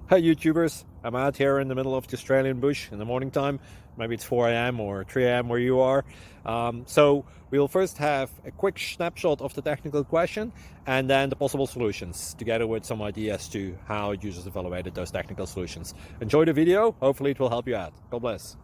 Hi YouTubers, I'm out here in the middle of the Australian bush in the morning time. Maybe it's 4 a.m. or 3 a.m. where you are. So we'll first have a quick snapshot of the technical question and then the possible solutions, together with some ideas to how users evaluated those technical solutions. Enjoy the video, hopefully it will help you out. God bless.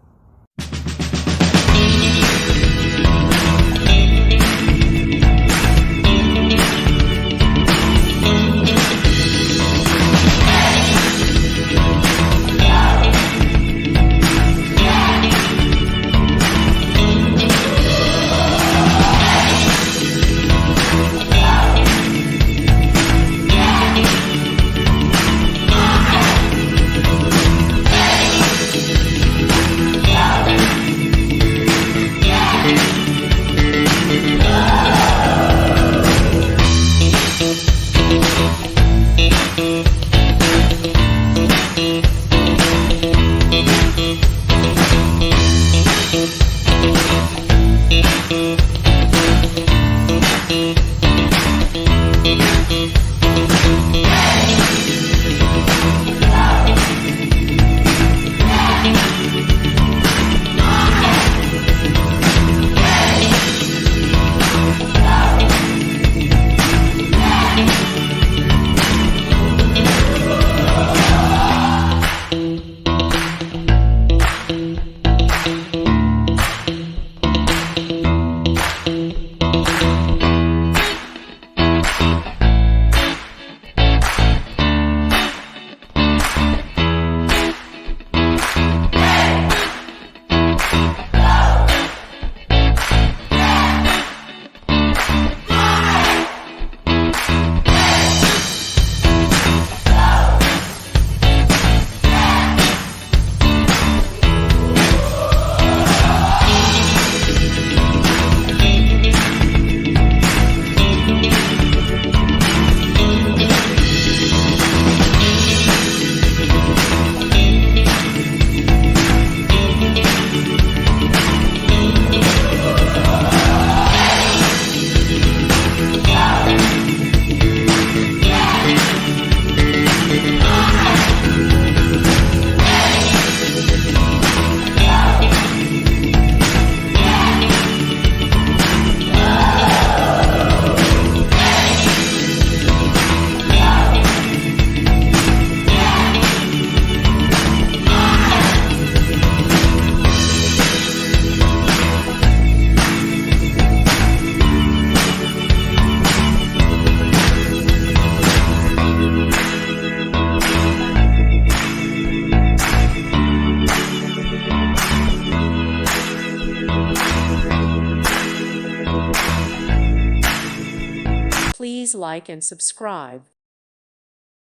Please like and subscribe.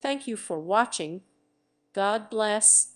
Thank you for watching. God bless.